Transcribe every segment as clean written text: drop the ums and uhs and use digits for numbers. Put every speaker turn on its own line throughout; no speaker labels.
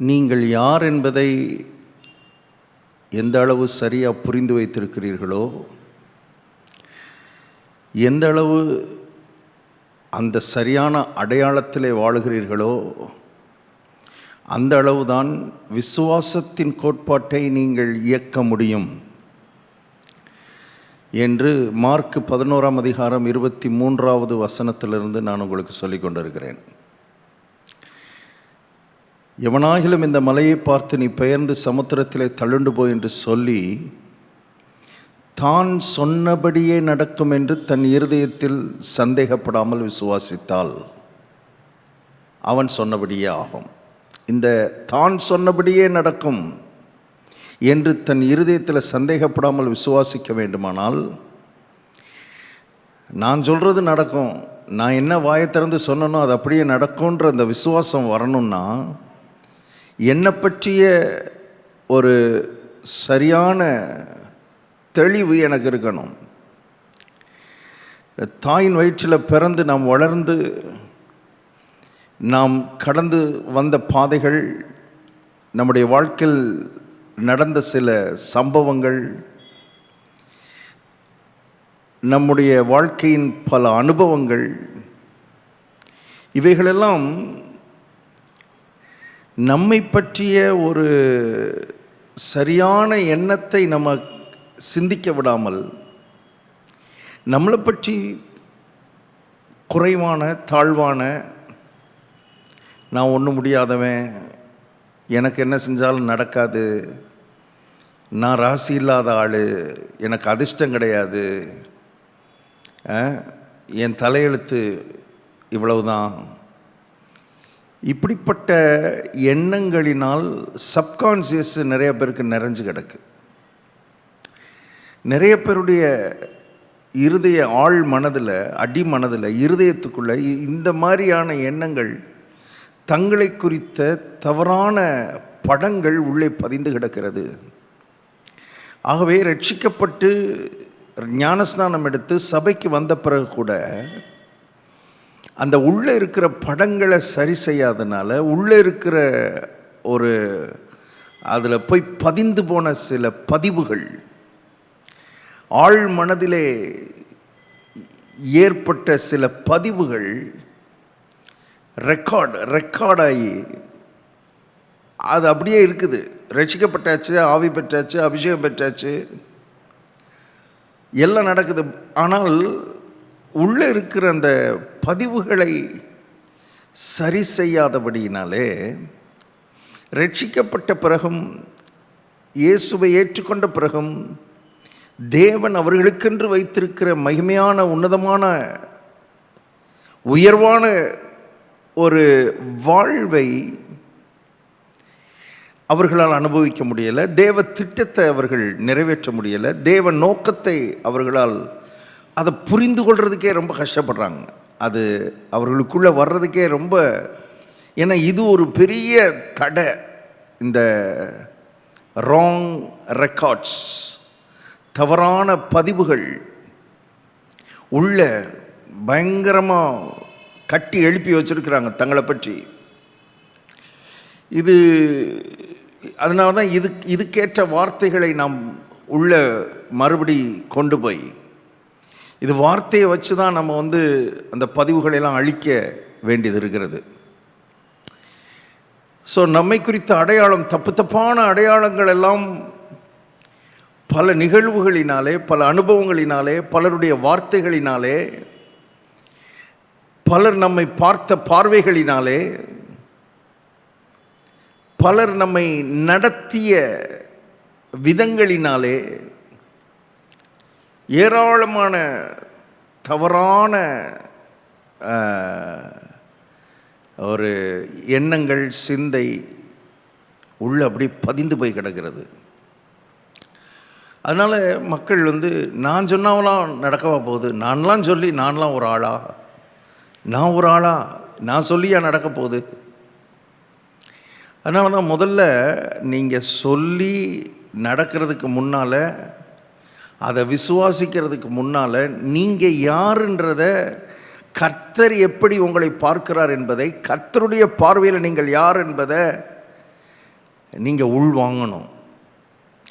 நீங்கள் யார் என்பதை எந்த அளவு சரியாக புரிந்து வைத்திருக்கிறீர்களோ, எந்த அளவு அந்த சரியான அடையாளத்திலே வாழுகிறீர்களோ, அந்த அளவுதான் விசுவாசத்தின் கோட்பாட்டை நீங்கள் இயக்க முடியும் என்று மார்க் 11ஆம் அதிகாரம் 23வது வசனத்திலிருந்து நான் உங்களுக்கு சொல்லிக் கொண்டிருக்கிறேன். எவனாகிலும் இந்த மலையை பார்த்து நீ பெயர்ந்து சமுத்திரத்திலே தள்ளுண்டு போய் என்று சொல்லி தான் சொன்னபடியே நடக்கும் என்று தன் இருதயத்தில் சந்தேகப்படாமல் விசுவாசித்தால் அவன் சொன்னபடியே ஆகும். இந்த தான் சொன்னபடியே நடக்கும் என்று தன் இருதயத்தில் சந்தேகப்படாமல் விசுவாசிக்க வேண்டுமானால், நான் சொல்கிறது நடக்கும், நான் என்ன வாயை திறந்து சொன்னனோ அது அப்படியே நடக்கும்ன்ற அந்த விசுவாசம் வரணும்னா என்னை பற்றிய ஒரு சரியான தெளிவு எனக்கு இருக்கணும். தாயின் வயிற்றில் பிறந்து நாம் வளர்ந்து நாம் கடந்து வந்த பாதைகள், நம்முடைய வாழ்க்கையில் நடந்த சில சம்பவங்கள், நம்முடைய வாழ்க்கையின் பல அனுபவங்கள், இவைகளெல்லாம் நம்மை பற்றிய ஒரு சரியான எண்ணத்தை நம்ம சிந்திக்க விடாமல், நம்மளை பற்றி குறைவான தாழ்வான, நான் ஒன்றும் முடியாதவன், எனக்கு என்ன செஞ்சாலும் நடக்காது, நான் ராசி இல்லாத ஆள், எனக்கு அதிர்ஷ்டம் கிடையாது, என் தலையெழுத்து இவ்வளவுதான், இப்படிப்பட்ட எண்ணங்களினால் சப்கான்சியஸ் நிறைய பேருக்கு நிறைஞ்சு கிடக்கு. நிறைய பேருடைய இருதய ஆழ் மனதில், அடி மனதில், இருதயத்துக்குள்ளே இந்த மாதிரியான எண்ணங்கள், தங்களை குறித்த தவறான படங்கள் உள்ளே பதிந்து கிடக்கிறது. ஆகவே ரட்சிக்கப்பட்டு ஞானஸ்நானம் எடுத்து சபைக்கு வந்த பிறகு கூட அந்த உள்ளே இருக்கிற படங்களை சரி செய்யாதனால, உள்ளே இருக்கிற ஒரு அதில் போய் பதிந்து போன சில பதிவுகள், ஆழ் மனதிலே ஏற்பட்ட சில பதிவுகள் ரெக்கார்டாகி அது அப்படியே இருக்குது. ரட்சிக்கப்பட்டாச்சு, ஆவி பெற்றாச்சு, அபிஷேகம் பெற்றாச்சு, எல்லாம் நடக்குது. ஆனால் உள்ளே இருக்கிற அந்த பதிவுகளை சரி செய்யாதபடியினாலே, ரட்சிக்கப்பட்ட பிறகும் இயேசுவை ஏற்றுக்கொண்ட பிறகும் தேவன் அவர்களுக்கென்று வைத்திருக்கிற மகிமையான, உன்னதமான, உயர்வான ஒரு வாழ்வை அவர்களால் அனுபவிக்க முடியலை. தேவ திட்டத்தை அவர்கள் நிறைவேற்ற முடியலை. தேவ நோக்கத்தை அவர்களால் அதை புரிந்து கொள்றதுக்கே ரொம்ப கஷ்டப்படுறாங்க. அது அவர்களுக்குள்ளே வர்றதுக்கே ரொம்ப, ஏன்னா இது ஒரு பெரிய தடை. இந்த ராங் ரெக்கார்ட்ஸ், தவறான பதிவுகள் உள்ள பயங்கரமாக கட்டி எழுப்பி வச்சிருக்கிறாங்க தங்களை பற்றி. இது அதனால தான் இதுக்கேற்ற வார்த்தைகளை நாம் உள்ள மறுபடி கொண்டு போய், இது வார்த்தையை வச்சு தான் நம்ம அந்த பதிவுகளெல்லாம் அழிக்க வேண்டியது இருக்கிறது. ஸோ நம்மை குறித்த அடையாளம், தப்பான அடையாளங்கள் எல்லாம் பல நிகழ்வுகளினாலே, பல அனுபவங்களினாலே, பலருடைய வார்த்தைகளினாலே, பலர் நம்மை பார்த்த பார்வைகளினாலே, பலர் நம்மை நடத்திய விதங்களினாலே, ஏராளமான தவறான ஒரு எண்ணங்கள், சிந்தை உள்ள அப்படி பதிந்து போய் கிடக்கிறது. அதனால் மக்கள் நான் சொன்னாவெல்லாம் நடக்கவா போகுது, நான்லாம் ஒரு ஆளா, நான் சொல்லியா நடக்க போகுது. அதனால தான் முதல்ல நீங்கள் சொல்லி நடக்கிறதுக்கு முன்னால், அதை விசுவாசிக்கிறதுக்கு முன்னால், நீங்கள் யாருன்றத கர்த்தர் எப்படி உங்களை பார்க்கிறார் என்பதை, கர்த்தருடைய பார்வையில் நீங்கள் யார் என்பதை நீங்கள் உள் வாங்கணும்,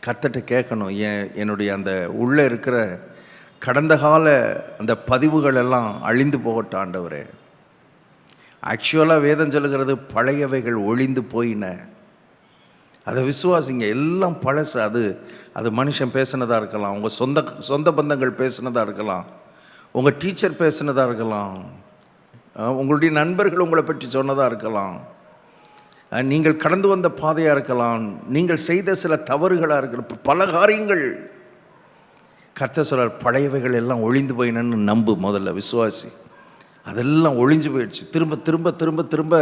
கர்த்தர்ட்ட கேட்கணும். என்னுடைய அந்த உள்ளே இருக்கிற கடந்த கால அந்த பதிவுகள் எல்லாம் அழிந்து போகட்டும் ஆண்டவரே. ஆக்சுவலாக வேதம் சொல்லுகிறது பழையவைகள் ஒழிந்து போயின. அதை விசுவாசிங்க. எல்லாம் பழசு. அது மனுஷன் பேசுனதாக இருக்கலாம், உங்கள் சொந்த பந்தங்கள் பேசுனதாக இருக்கலாம், உங்கள் டீச்சர் பேசுனதாக இருக்கலாம், உங்களுடைய நண்பர்கள் உங்களை பற்றி சொன்னதாக இருக்கலாம், நீங்கள் கடந்து வந்த பாதையாக இருக்கலாம், நீங்கள் செய்த சில தவறுகளாக இருக்கலாம், பல காரியங்கள். கர்த்தர் சொல்றார், பழையவைகள் எல்லாம் ஒழிந்து போயினன்னு நம்பு. முதல்ல விசுவாசி. அதெல்லாம் ஒழிஞ்சு போயிடுச்சு. திரும்ப திரும்ப திரும்ப திரும்ப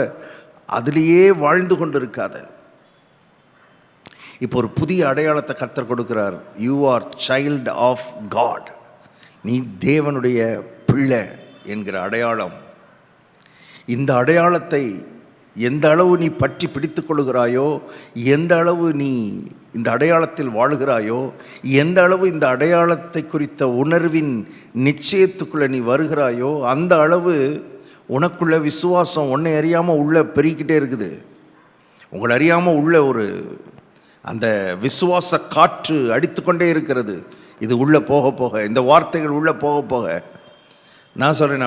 அதிலேயே வாழ்ந்து கொண்டு இருக்காத. இப்போ ஒரு புதிய அடையாளத்தை கர்த்தர் கொடுக்கிறார். You are child of God. நீ தேவனுடைய பிள்ளை என்கிற அடையாளம். இந்த அடையாளத்தை எந்த அளவு நீ பற்றி பிடித்து கொள்கிறாயோ, எந்த அளவு நீ இந்த அடையாளத்தில் வாழ்கிறாயோ, எந்த அளவு இந்த அடையாளத்தை குறித்த உணர்வின் நிச்சயத்துக்குள்ளே நீ வருகிறாயோ, அந்த அளவு உனக்குள்ள விசுவாசம் உன்னை அறியாமல் உள்ளே பெருகிக்கிட்டே இருக்குது. உங்களை அறியாமல் உள்ள ஒரு அந்த விசுவாச காற்று அடித்து கொண்டே இருக்கிறது. இது உள்ளே போக போக, இந்த வார்த்தைகள் உள்ளே போக போக, நான் சொல்கிறேன்,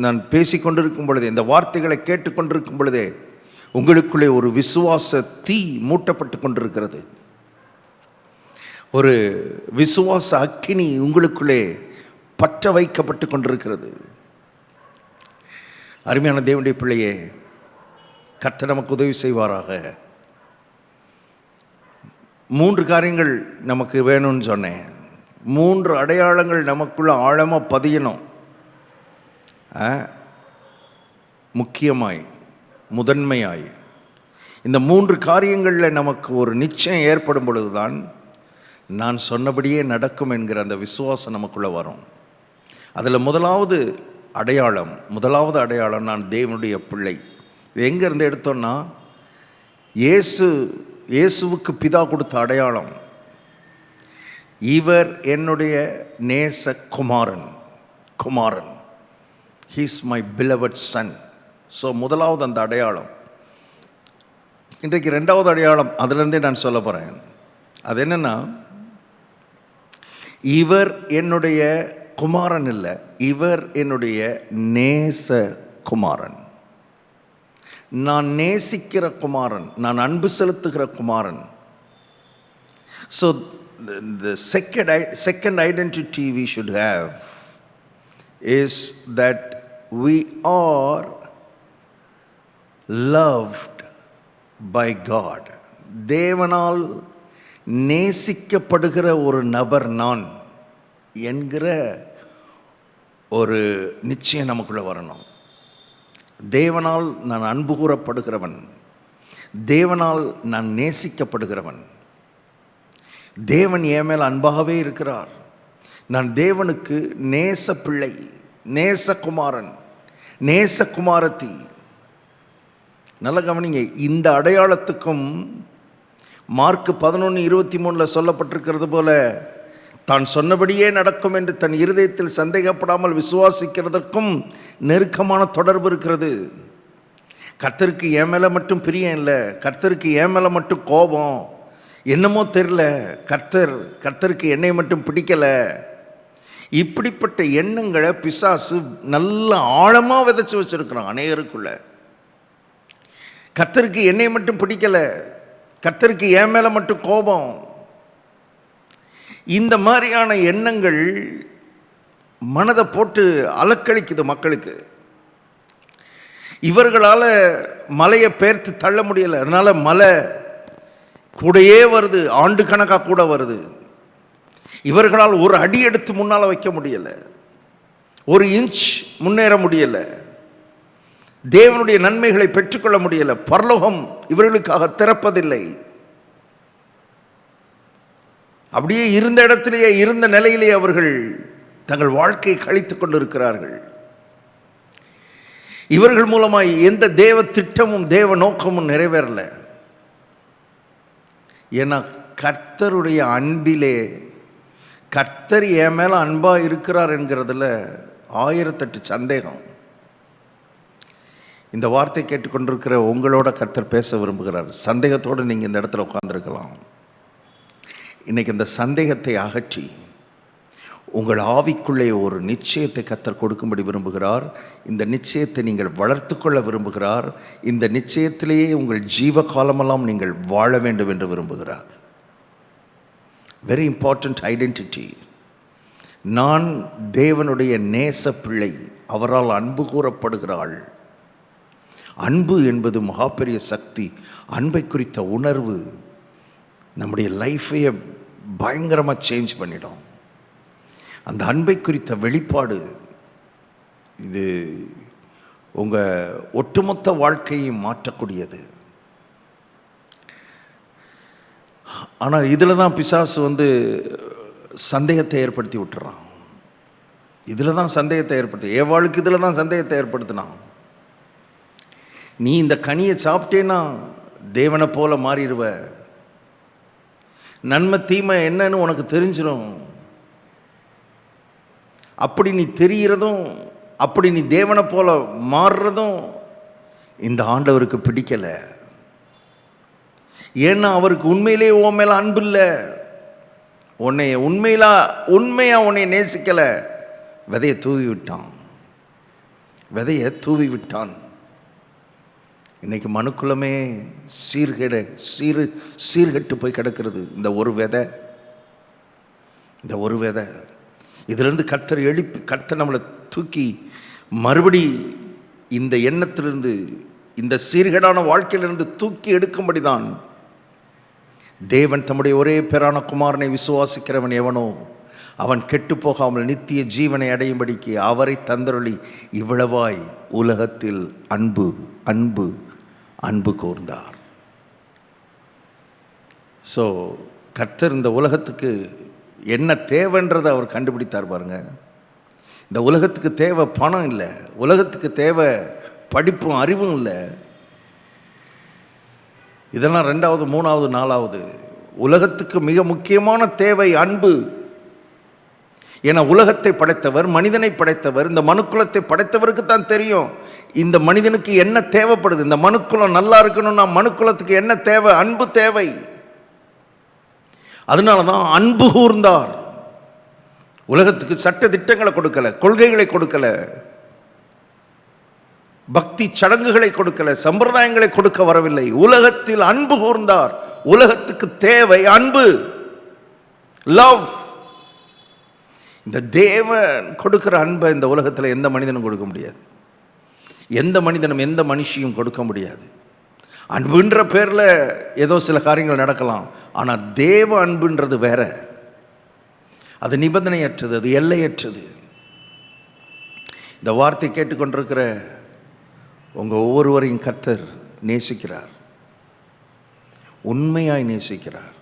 நான் பேசிக்கொண்டிருக்கும் பொழுதே, இந்த வார்த்தைகளை கேட்டுக்கொண்டிருக்கும் பொழுதே உங்களுக்குள்ளே ஒரு விசுவாச தீ மூட்டப்பட்டு கொண்டிருக்கிறது. ஒரு விசுவாச அக்கினி உங்களுக்குள்ளே பற்ற வைக்கப்பட்டு கொண்டிருக்கிறது. அருமையான தேவனுடைய பிள்ளையே, கர்த்தர் நமக்கு உதவி செய்வாராக. 3 காரியங்கள் நமக்கு வேணும்னு சொன்னேன். 3 அடையாளங்கள் நமக்குள்ள ஆழமாக பதியணும். முக்கியமாய், முதன்மையாய் இந்த 3 காரியங்களில் நமக்கு ஒரு நிச்சயம் ஏற்படும் பொழுதுதான் நான் சொன்னபடியே நடக்கும் என்கிற அந்த விசுவாசம் நமக்குள்ளே வரும். அதில் முதலாவது அடையாளம் நான் தேவனுடைய பிள்ளை. இது எங்கேருந்து எடுத்தோன்னா, இயேசுவுக்கு பிதா கொடுத்த அடையாளம். இவர் என்னுடைய நேச குமாரன். He is my beloved son. So முதலாவது அந்த அடையாளம். இன்றைக்கு 2வது அடையாளம், அதிலிருந்தே நான் சொல்ல போகிறேன். அது என்னென்னா, இவர் என்னுடைய குமாரன் இல்லை, இவர் என்னுடைய நேச குமாரன். நான் நேசிக்கிற குமாரன், நான் அன்பு செலுத்துகிற குமாரன். So the second identity we should have is that we are loved by God. தேவனால் நேசிக்கப்படுகிற ஒரு நபர் நான் என்கிற ஒரு நிச்சயம் நமக்குள்ள வரணும். தேவனால் நான் அன்பு கூறப்படுகிறவன், தேவனால் நான் நேசிக்கப்படுகிறவன், தேவன் என் மேல் அன்பாகவே இருக்கிறார், நான் தேவனுக்கு நேச பிள்ளை, நேச குமாரன், நேச குமாரத்தி. நல்ல கவனிங்க, இந்த அடையாளத்துக்கும் மார்க் 11:23 சொல்லப்பட்டிருக்கிறது போல, தான் சொன்னபடியே நடக்கும் என்று தன் இருதயத்தில் சந்தேகப்படாமல் விசுவாசிக்கிறதற்கும் நெருக்கமான தொடர்பு இருக்கிறது. கர்த்தருக்கு என் மேலே மட்டும் பிரியம் இல்லை, கர்த்தருக்கு என் மேலே மட்டும் கோபம், என்னமோ தெரில, கர்த்தருக்கு என்னை மட்டும் பிடிக்கலை, இப்படிப்பட்ட எண்ணங்களை பிசாசு நல்ல ஆழமாக விதைச்சி வச்சிருக்கிறான் அநேகருக்குள்ள. கர்த்தருக்கு என்னை மட்டும் பிடிக்கலை, கர்த்தருக்கு என் மேலே மட்டும் கோபம், இந்த மாதிரியான எண்ணங்கள் மனதை போட்டு அலக்களிக்குது மக்களுக்கு. இவர்களால் மலையை பெயர்த்து தள்ள முடியலை, அதனால மலை கூடையே வருது, ஆண்டு கணக்காக கூட வருது. இவர்களால் ஒரு அடி எடுத்து முன்னால் வைக்க முடியலை, ஒரு இன்ச் முன்னேற முடியலை, தேவனுடைய நன்மைகளை பெற்றுக்கொள்ள முடியலை, பரலோகம் இவர்களுக்காக திறப்பதில்லை. அப்படியே இருந்த இடத்திலேயே, இருந்த நிலையிலேயே அவர்கள் தங்கள் வாழ்க்கையை கழித்து கொண்டிருக்கிறார்கள். இவர்கள் மூலமாய் எந்த தேவ திட்டமும் தேவ நோக்கமும் நிறைவேறல. ஏன்னா கர்த்தருடைய அன்பிலே, கர்த்தர் என் மேலே அன்பாக இருக்கிறார் என்கிறதுல 1008 சந்தேகம். இந்த வார்த்தை கேட்டுக்கொண்டிருக்கிற உங்களோட கர்த்தர் பேச விரும்புகிறார். சந்தேகத்தோடு நீங்கள் இந்த இடத்துல உட்கார்ந்துருக்கலாம். இன்றைக்கி இந்த சந்தேகத்தை அகற்றி உங்கள் ஆவிக்குள்ளே ஒரு நிச்சயத்தை கர்த்தர் கொடுக்கும்படி விரும்புகிறார். இந்த நிச்சயத்தை நீங்கள் வளர்த்து கொள்ள விரும்புகிறார். இந்த நிச்சயத்திலேயே உங்கள் ஜீவ காலமெல்லாம் நீங்கள் வாழ வேண்டும் என்று விரும்புகிறார். Very important identity. நான் தேவனுடைய நேச பிள்ளை, அவரால் அன்பு கூறப்படுகிறாள். அன்பு என்பது மகா பெரிய சக்தி. அன்பை குறித்த உணர்வு நம்முடைய லைஃபையே பயங்கரமாக சேஞ்ச் பண்ணிடும். அந்த அன்பை குறித்த வெளிப்பாடு இது உங்கள் ஒட்டுமொத்த வாழ்க்கையை மாற்றக்கூடியது. ஆனால் இதில் தான் பிசாசு சந்தேகத்தை ஏற்படுத்தி விட்டுறான். இதில் தான் சந்தேகத்தை ஏவாளுக்கு இதில் தான் சந்தேகத்தை ஏற்படுத்தினான். நீ இந்த கனியை சாப்பிட்டேன்னா தேவனை போல மாறிடுவ, நன்மை தீமை என்னன்னு உனக்கு தெரிஞ்சிடும். அப்படி நீ தெரிகிறதும், அப்படி நீ தேவனை போல மாறுறதும் இந்த ஆண்டவருக்கு பிடிக்கலை. ஏன்னா அவருக்கு உண்மையிலே உன் மேலே அன்பு இல்லை. உண்மையாக உன்னை நேசிக்கலை. விதையை தூவி விட்டான். இன்னைக்கு மனுக்குலமே சீர்கெட்டு போய் கிடக்கிறது. இந்த ஒரு விதை இதிலிருந்து கர்த்தர் நம்மளை தூக்கி மறுபடி இந்த எண்ணத்திலிருந்து, இந்த சீர்கேடான வாழ்க்கையிலிருந்து தூக்கி எடுக்கும்படி தான் தேவன் தம்முடைய ஒரே பேரான குமாரனை விசுவாசிக்கிறவன் எவனோ அவன் கெட்டு போகாமல் நித்திய ஜீவனை அடையும்படிக்கு அவரை தந்தருளி இவ்வளவாய் உலகத்தில் அன்பு கூர்ந்தார். ஸோ கர்த்தர் இந்த உலகத்துக்கு என்ன தேவைன்றதை அவர் கண்டுபிடித்தார். பாருங்க, இந்த உலகத்துக்கு தேவை பணம் இல்லை, உலகத்துக்கு தேவை படிப்பும் அறிவும் இல்லை. இதெல்லாம் 2வது 3வது 4வது. உலகத்துக்கு மிக முக்கியமான தேவை அன்பு. ஏன்னா உலகத்தை படைத்தவர், மனிதனை படைத்தவர், இந்த மனுக்குலத்தை படைத்தவருக்கு தான் தெரியும் இந்த மனிதனுக்கு என்ன தேவைப்படுது. இந்த மனுக்குலம் நல்லா இருக்கணும்னா மனுக்குலத்துக்கு என்ன தேவை? அன்பு தேவை. அதனால தான் அன்பு கூர்ந்தார். உலகத்துக்கு சட்ட திட்டங்களை கொடுக்கல, கொள்கைகளை கொடுக்கல, பக்தி சடங்குகளை கொடுக்கல, சம்பிரதாயங்களை கொடுக்க வரவில்லை. உலகத்தில் அன்பு கூர்ந்தார். உலகத்துக்கு தேவை அன்பு, லவ். இந்த தேவன் கொடுக்கிற அன்பை இந்த உலகத்தில் எந்த மனிதனும் கொடுக்க முடியாது. எந்த மனிதனும் எந்த மனுஷியும் கொடுக்க முடியாது. அன்புன்ற பேரில் ஏதோ சில காரியங்கள் நடக்கலாம். ஆனால் தேவ அன்புன்றது வேற. அது நிபந்தனையற்றது, அது எல்லையற்றது. இந்த வார்த்தை கேட்டுக்கொண்டிருக்கிற உங்கள் ஒவ்வொருவரையும் கர்த்தர் நேசிக்கிறார், உண்மையாய் நேசிக்கிறார்,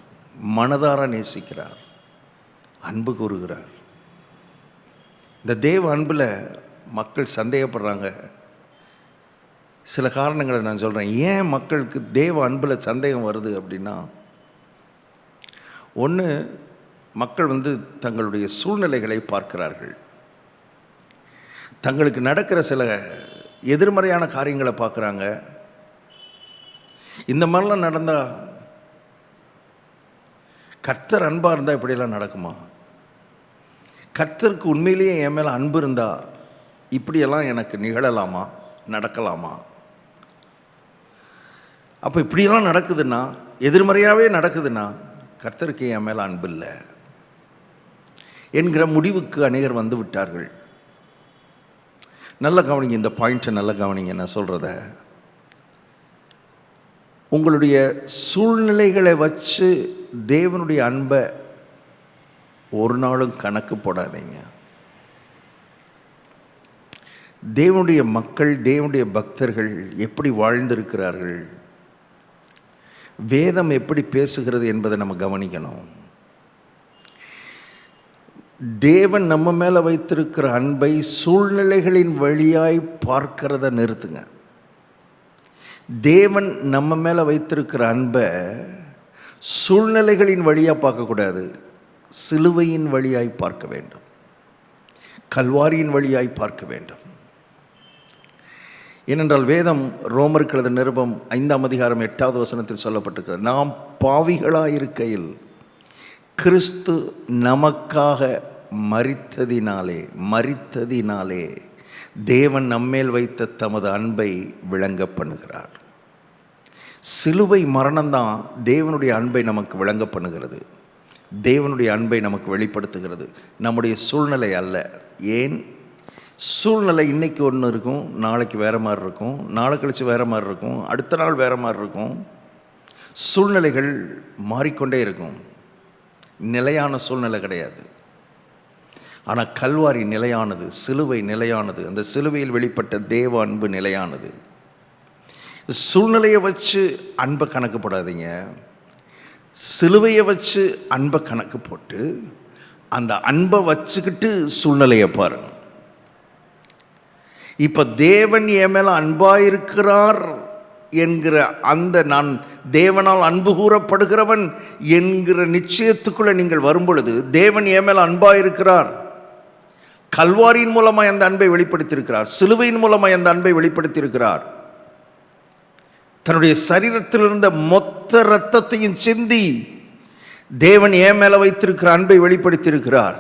மனதார நேசிக்கிறார், அன்பு கூறுகிறார். இந்த தேவ அன்பில் மக்கள் சந்தேகப்படுறாங்க. சில காரணங்களை நான் சொல்கிறேன். ஏன் மக்களுக்கு தேவ அன்பில் சந்தேகம் வருது அப்படின்னா, ஒன்று, மக்கள் தங்களுடைய சூழ்நிலைகளை பார்க்கிறார்கள். தங்களுக்கு நடக்கிற சில எதிர்மறையான காரியங்களை பார்க்குறாங்க. இந்த மாதிரிலாம் நடந்தால், கர்த்தர் அன்பாக இருந்தால் இப்படியெல்லாம் நடக்குமா? கர்த்தருக்கு உண்மையிலேயே என் மேலே அன்பு இருந்தால் இப்படியெல்லாம் எனக்கு நிகழலாமா, நடக்கலாமா? அப்போ இப்படியெல்லாம் நடக்குதுன்னா, எதிர்மறையாகவே நடக்குதுன்னா கர்த்தருக்கு என் மேலே அன்பு இல்லை என்கிற முடிவுக்கு அநேகர் வந்து விட்டார்கள். நல்ல கவனிங்க, இந்த பாயிண்ட்டை நல்ல கவனிங்க. என்ன சொல்கிறத, உங்களுடைய சூழ்நிலைகளை வச்சு தேவனுடைய அன்பை ஒரு நாளும் கணக்கு போடாதீங்க. தேவனுடைய மக்கள், தேவனுடைய பக்தர்கள் எப்படி வாழ்ந்திருக்கிறார்கள், வேதம் எப்படி பேசுகிறது என்பதை நம்ம கவனிக்கணும். தேவன் நம்ம மேலே வைத்திருக்கிற அன்பை சூழ்நிலைகளின் வழியாய் பார்க்கிறத நிறுத்துங்க. தேவன் நம்ம மேலே வைத்திருக்கிற அன்பை சூழ்நிலைகளின் வழியாக பார்க்கக்கூடாது, சிலுவையின் வழியாய் பார்க்க வேண்டும், கல்வாரியின் வழியாய் பார்க்க வேண்டும். ஏனென்றால் வேதம் ரோமருக்கு எழுதின நிருபம் 5ஆம் அதிகாரம் 8வது வசனத்தில் சொல்லப்பட்டிருக்கிறது, நாம் பாவிகளாயிருக்கையில் கிறிஸ்து நமக்காக மரித்ததினாலே தேவன் நம்மேல் வைத்த தமது அன்பை விளங்க பண்ணுகிறார். சிலுவை மரணம்தான் தேவனுடைய அன்பை நமக்கு விளங்க பண்ணுகிறது, தேவனுடைய அன்பை நமக்கு வெளிப்படுத்துகிறது, நம்முடைய சூழ்நிலை அல்ல. ஏன்? சூழ்நிலை இன்றைக்கி ஒன்று இருக்கும், நாளைக்கு வேறு மாதிரி இருக்கும், நாளை கழித்து வேறு மாதிரி இருக்கும், அடுத்த நாள் வேறு மாதிரி இருக்கும். சூழ்நிலைகள் மாறிக்கொண்டே இருக்கும். நிலையான சூழ்நிலை கிடையாது. ஆனால் கல்வாரி நிலையானது, சிலுவை நிலையானது, அந்த சிலுவையில் வெளிப்பட்ட தேவ அன்பு நிலையானது. சூழ்நிலையை வச்சு அன்பை கணக்கு போடாதீங்க, சிலுவையை வச்சு அன்பை கணக்கு போட்டு அந்த அன்பை வச்சுக்கிட்டு சூழ்நிலையை பாருங்க. இப்போ தேவன் என் மேலே அன்பாயிருக்கிறார் என்கிற அந்த நான் தேவனால் அன்பு கூறப்படுகிறவன் என்கிற நிச்சயத்துக்குள்ளே நீங்கள் வரும்பொழுது, தேவன் என் மேலே அன்பாயிருக்கிறார், கல்வாரியின் மூலமாக அந்த அன்பை வெளிப்படுத்தியிருக்கிறார், சிலுவையின் மூலமாக அந்த அன்பை வெளிப்படுத்தியிருக்கிறார், தன்னுடைய சரீரத்தில் இருந்த மொத்த இரத்தத்தையும் சிந்தி தேவன் என் மேலே வைத்திருக்கிற அன்பை வெளிப்படுத்தியிருக்கிறார்.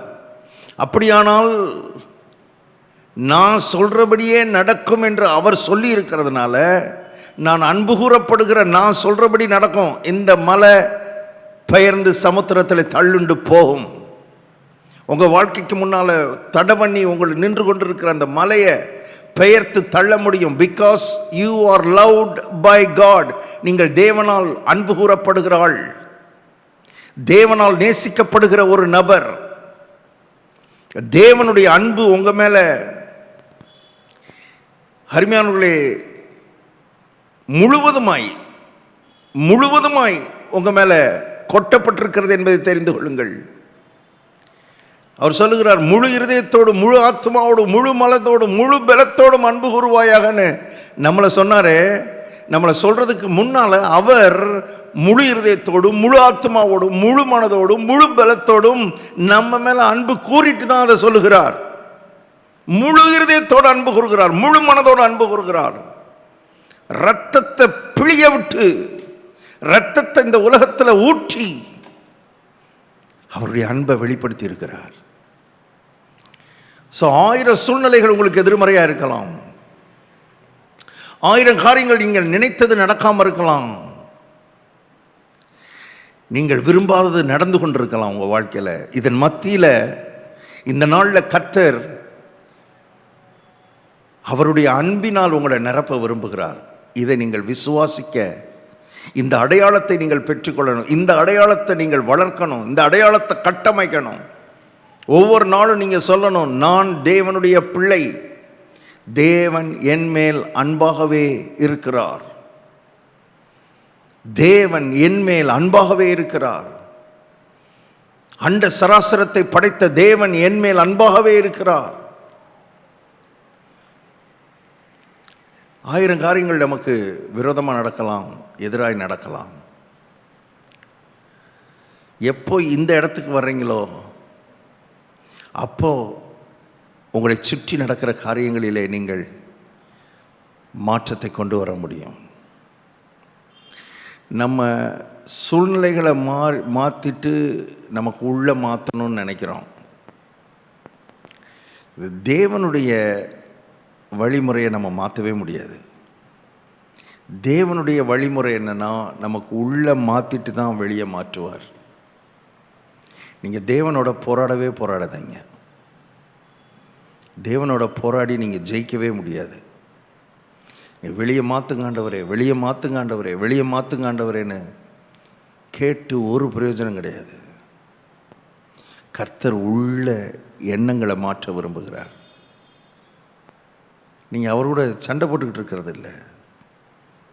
அப்படியானால் நான் சொல்கிறபடியே நடக்கும் என்று அவர் சொல்லி இருக்கிறதுனால, நான் அன்பு கூறப்படுகிற நான் சொல்கிறபடி நடக்கும். இந்த மலை பெயர்ந்து சமுத்திரத்தில் தள்ளுண்டு போகும். உங்கள் வாழ்க்கைக்கு முன்னால் தடை பண்ணி உங்களுக்கு நின்று கொண்டிருக்கிற அந்த மலையை பெயர்த்து தள்ள முடியும். Because you are loved by God. நீங்கள் தேவனால் அன்பு கூறப்படுகிறாள், தேவனால் நேசிக்கப்படுகிற ஒரு நபர். தேவனுடைய அன்பு உங்கள் மேலே அருமையானவர்களே முழுவதுமாய் உங்கள் மேலே கொட்டப்பட்டிருக்கிறது என்பதை தெரிந்து கொள்ளுங்கள். அவர் சொல்லுகிறார், முழு இருதயத்தோடு, முழு ஆத்மாவோடு, முழு மனதோடு, முழு பலத்தோடும் அன்பு கூறுவாயாகன்னு நம்மளை சொன்னாரே. நம்மளை சொல்கிறதுக்கு முன்னால் அவர் முழு இருதயத்தோடும், முழு ஆத்மாவோடும், முழு மனதோடும், முழு பலத்தோடும் நம்ம மேலே அன்பு கூறிட்டு தான் அதை சொல்லுகிறார். முழு இருதயத்தோடு அன்பு கூறுகிறார், முழு மனதோடு அன்பு கூறுகிறார். இரத்தத்தை பிழிய விட்டு, இரத்தத்தை இந்த உலகத்தில் ஊற்றி அவருடைய அன்பை வெளிப்படுத்தி இருக்கிறார். ஸோ 1000 சூழ்நிலைகள் உங்களுக்கு எதிர்மறையாக இருக்கலாம், 1000 காரியங்கள் நீங்கள் நினைத்தது நடக்காமல் இருக்கலாம், நீங்கள் விரும்பாதது நடந்து கொண்டிருக்கலாம் உங்கள் வாழ்க்கையில். இதன் மத்தியில் இந்த நாளில் கர்த்தர் அவருடைய அன்பினால் உங்களை நிரப்ப விரும்புகிறார். இதை நீங்கள் விசுவாசிக்க, இந்த அடையாளத்தை நீங்கள் பெற்றுக்கொள்ளணும், இந்த அடையாளத்தை நீங்கள் வளர்க்கணும், இந்த அடையாளத்தை கட்டமைக்கணும். ஒவ்வொரு நாளும் நீங்கள் சொல்லணும், நான் தேவனுடைய பிள்ளை, தேவன் என் மேல் அன்பாகவே இருக்கிறார், தேவன் என் மேல் அன்பாகவே இருக்கிறார், அண்ட சராசரத்தை படைத்த தேவன் என் மேல் அன்பாகவே இருக்கிறார். 1000 காரியங்கள் நமக்கு விரோதமாக நடக்கலாம், எதிராக நடக்கலாம். எப்போ இந்த இடத்துக்கு வர்றீங்களோ அப்போ உங்களை சுற்றி நடக்கிற காரியங்களிலே நீங்கள் மாற்றத்தை கொண்டு வர முடியும். நம்ம சூழ்நிலைகளை மாற்றிட்டு நமக்கு உள்ள மாற்றணும்னு நினைக்கிறோம். இது தேவனுடைய வழிமுறையை நம்ம மாற்றவே முடியாது. தேவனுடைய வழிமுறை என்னன்னா, நமக்கு உள்ளே மாற்றிட்டு தான் வெளியே மாற்றுவார். நீங்கள் தேவனோட போராடாதீங்க. தேவனோட போராடி நீங்கள் ஜெயிக்கவே முடியாது. வெளியே மாற்றுங்காண்டவரே, வெளியே மாற்றுங்காண்டவரே, வெளியே மாற்றுங்காண்டவரேன்னு கேட்டு ஒரு பிரயோஜனம் கிடையாது. கர்த்தர் உள்ள எண்ணங்களை மாற்ற விரும்புகிறார். நீங்கள் அவரோட சண்டை போட்டுக்கிட்டு இருக்கிறது இல்லை,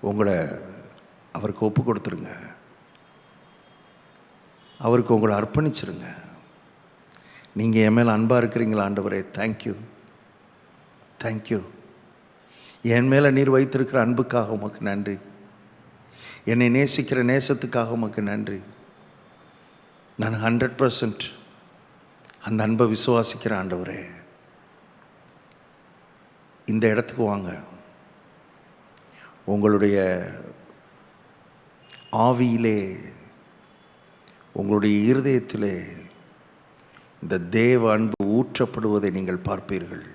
உங்களை அவருக்கு ஒப்பு கொடுத்துருங்க, அவருக்கு உங்களை அர்ப்பணிச்சிருங்க. நீங்கள் என் மேலே அன்பாக இருக்கிறீங்களா ஆண்டவரே, தேங்க்யூ, என் மேலே நீர் வைத்திருக்கிற அன்புக்காக உமக்கு நன்றி, என்னை நேசிக்கிற நேசத்துக்காக உமக்கு நன்றி. நான் 100% அந்த அன்பை விசுவாசிக்கிறேன் ஆண்டவரே. இந்த இடத்துக்கு வாங்க, உங்களுடைய ஆவியிலே, உங்களுடைய இருதயத்திலே இந்த தேவ அன்பு ஊற்றப்படுவதை நீங்கள் பார்ப்பீர்கள்.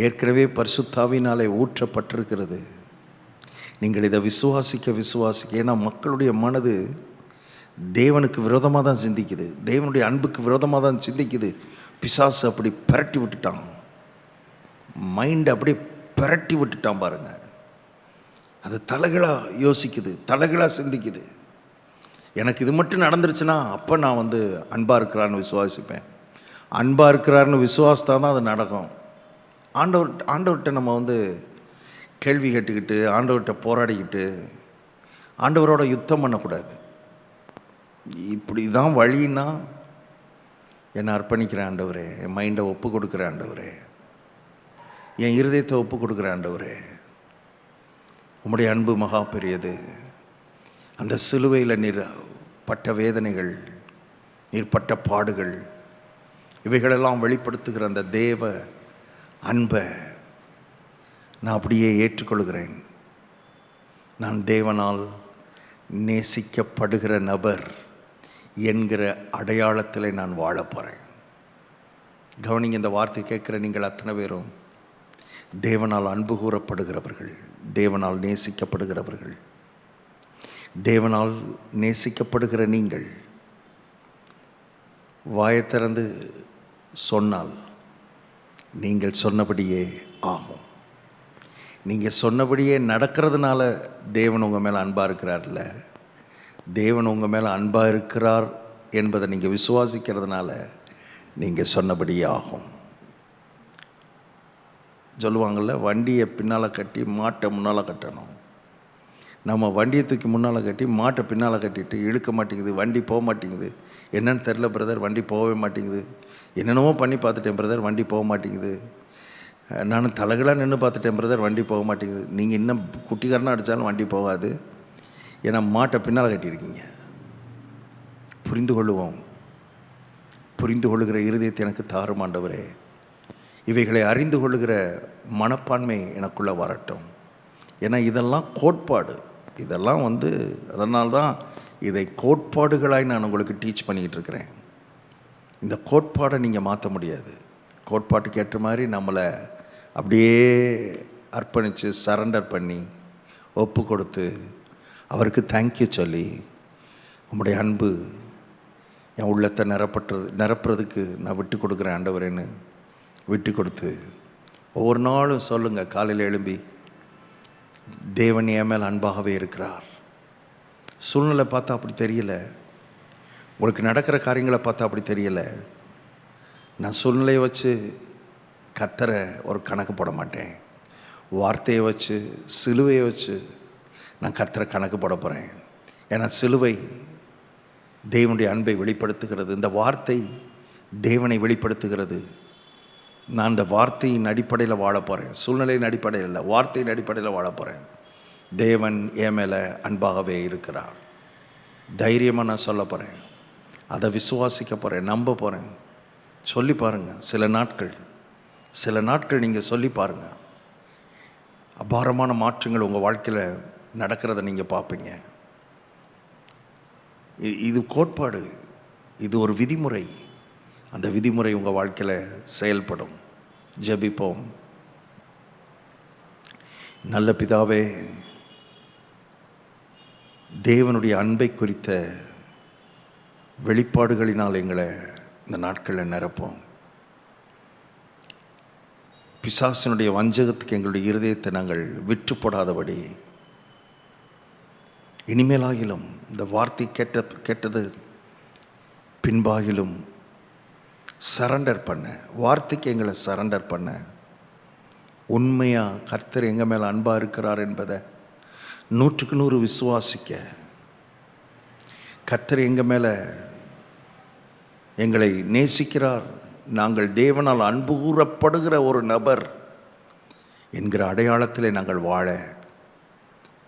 ஏற்கனவே பரிசுத்தாவினாலே ஊற்றப்பட்டிருக்கிறது. நீங்கள் இதை விசுவாசிக்க, ஏன்னா மக்களுடைய மனது தேவனுக்கு விரோதமாக தான் சிந்திக்குது, தேவனுடைய அன்புக்கு விரோதமாக தான் சிந்திக்குது. பிசாசு அப்படி பிரட்டி விட்டுட்டான், மைண்டை அப்படியே பிரட்டி விட்டுட்டான் பாருங்க. அது தலைகளாக யோசிக்குது, தலைகளாக சிந்திக்குது. எனக்கு இது மட்டும் நடந்துருச்சுன்னா அப்போ நான் அன்பாக இருக்கிறான்னு விசுவாசிப்பேன். அன்பாக இருக்கிறாருன்னு விசுவாசத்தா தான் அது நடக்கும். ஆண்டவர்கிட்ட நம்ம கேள்வி கேட்டுக்கிட்டு, ஆண்டவர்கிட்ட போராடிக்கிட்டு, ஆண்டவரோட யுத்தம் பண்ணக்கூடாது. இப்படி தான் வழின்னா என்னை அர்ப்பணிக்கிறேன் ஆண்டவரே, என் மைண்டை ஒப்பு கொடுக்குறேன் ஆண்டவரே, என் இருதயத்தை ஒப்பு கொடுக்குறேன் ஆண்டவரே, உம்முடைய அன்பு மகா பெரியது. அந்த சிலுவையில் நீர் பட்ட வேதனைகள், நீர் பட்ட பாடுகள், இவைகளெல்லாம் வெளிப்படுத்துகிற அந்த தேவ அன்பை நான் அப்படியே ஏற்றுக்கொள்கிறேன். நான் தேவனால் நேசிக்கப்படுகிற நபர் என்கிற அடையாளத்தில் நான் வாழ போகிறேன். கவனிங்க, இந்த வார்த்தை கேட்குற நீங்கள் அத்தனை பேரும் தேவனால் அன்பு கூறப்படுகிறவர்கள், தேவனால் நேசிக்கப்படுகிறவர்கள். தேவனால் நேசிக்கப்படுகிற நீங்கள் வாயை திறந்து சொன்னால் நீங்கள் சொன்னபடியே ஆகும். நீங்கள் சொன்னபடியே நடக்கிறதுனால தேவன் உங்கள் மேலே அன்பாக இருக்கிறார்ல, தேவன் உங்கள் மேலே அன்பாக இருக்கிறார் என்பதை நீங்கள் விசுவாசிக்கிறதுனால நீங்கள் சொன்னபடியே ஆகும். சொல்லுவாங்கள்ல, வண்டியை பின்னால் கட்டி மாட்டை முன்னால் கட்டணும். நம்ம வண்டியை தூக்கி முன்னால் கட்டி மாட்டை பின்னால் கட்டிட்டு இழுக்க மாட்டேங்குது, வண்டி போக மாட்டேங்குது. என்னன்னு தெரில பிரதர், வண்டி போகவே மாட்டேங்குது. என்னென்னமோ பண்ணி பார்த்துட்டேன் பிரதர், வண்டி போக மாட்டேங்குது. நான் தலைகளாக நின்று பார்த்துட்டேன் பிரதர், வண்டி போக மாட்டேங்குது. நீங்கள் இன்னும் குட்டிக்காரனாக அடித்தாலும் வண்டி போகாது, ஏன்னா மாட்டை பின்னால் கட்டியிருக்கீங்க. புரிந்து கொள்ளுவோம். புரிந்து கொள்ளுகிற இருதயத்தை எனக்கு தாரும் ஆண்டவரே. இவைகளை அறிந்து கொள்ளுகிற மனப்பான்மை எனக்குள்ளே வரட்டும். ஏன்னா இதெல்லாம் கோட்பாடு, இதெல்லாம் அதனால்தான் இதை கோட்பாடுகளாய் நான் உங்களுக்கு டீச் பண்ணிக்கிட்டு இருக்கிறேன். இந்த கோட்பாடை நீங்கள் மாற்ற முடியாது. கோட்பாட்டுக்கு ஏற்ற மாதிரி நம்மளை அப்படியே அர்ப்பணித்து சரண்டர் பண்ணி ஒப்பு கொடுத்து அவருக்கு தேங்க்யூ சொல்லி, உம்முடைய அன்பு என் உள்ளத்தை நிரப்புறதுக்கு நான் விட்டு கொடுக்குறேன் ஆண்டவரேன்னு விட்டு கொடுத்து ஒவ்வொரு நாளும் சொல்லுங்கள். காலையில் எழும்பி தேவன் என் மேல் அன்பாகவே இருக்கிறார். சூழ்நிலை பார்த்தா அப்படி தெரியல, உங்களுக்கு நடக்கிற காரியங்களை பார்த்தா அப்படி தெரியலை. நான் சூழ்நிலையை வச்சு கர்த்தரை ஒரு கணக்கு போட மாட்டேன். வார்த்தையை வச்சு, சிலுவையை வச்சு நான் கர்த்தரை கணக்கு போட போகிறேன். ஏன்னா சிலுவை தேவனுடைய அன்பை வெளிப்படுத்துகிறது, இந்த வார்த்தை தேவனை வெளிப்படுத்துகிறது. நான் அந்த வார்த்தையின் அடிப்படையில் வாழ போகிறேன். சூழ்நிலையின் அடிப்படையில் இல்லை, வார்த்தையின் அடிப்படையில் வாழ போகிறேன். தேவன் என் மேலே அன்பாகவே இருக்கிறார். தைரியமாக நான் சொல்ல போகிறேன், அதை விசுவாசிக்க போகிறேன், நம்ப போகிறேன். சொல்லி பாருங்கள், சில நாட்கள் நீங்கள் சொல்லி பாருங்கள். அபாரமான மாற்றங்கள் உங்கள் வாழ்க்கையில் நடக்கிறத நீங்கள் பார்ப்பீங்க. இது கோட்பாடு, இது ஒரு விதிமுறை. அந்த விதிமுறை உங்கள் வாழ்க்கையில் செயல்படும். ஜெபிப்போம். நல்ல பிதாவே, தேவனுடைய அன்பை குறித்த வெளிப்பாடுகளினால் எங்களை இந்த நாட்களில் நிரப்போம். பிசாசனுடைய வஞ்சகத்துக்கு எங்களுடைய இருதயத்தை நாங்கள் விற்று போடாதபடி இனிமேலாகிலும் இந்த வார்த்தை கேட்டது பின்பாகிலும் சரண்டர் பண்ண, வார்த்தைக்கு எங்களை சரண்டர் பண்ண, உண்மையாக கர்த்தர் எங்கள் மேலே அன்பாக இருக்கிறார் என்பதை 100க்கு 100 விசுவாசிக்க, கர்த்தர் எங்கள் மேலே எங்களை நேசிக்கிறார், நாங்கள் தேவனால் அன்பு கூறப்படுகிற ஒரு நபர் என்கிற அடையாளத்திலே நாங்கள் வாழ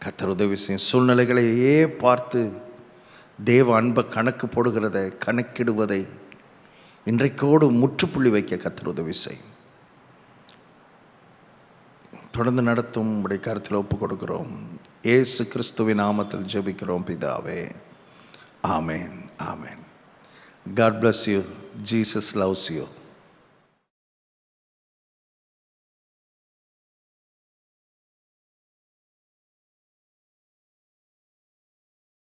கர்த்தர் உதவி செய்யும். சூழ்நிலைகளையே பார்த்து தேவ அன்பை கணக்கு போடுகிறதை, கணக்கிடுவதை இன்றைக்கோடு முற்றுப்புள்ளி வைக்க கர்த்தர் உதவி செய்யும். தொடர்ந்து நடத்தும் உடைய கருத்தில் ஒப்பு கொடுக்கிறோம். இயேசு கிறிஸ்துவின் நாமத்தில் ஜெபிக்கிறோம் பிதாவே. ஆமேன், ஆமேன். God bless you. Jesus loves you.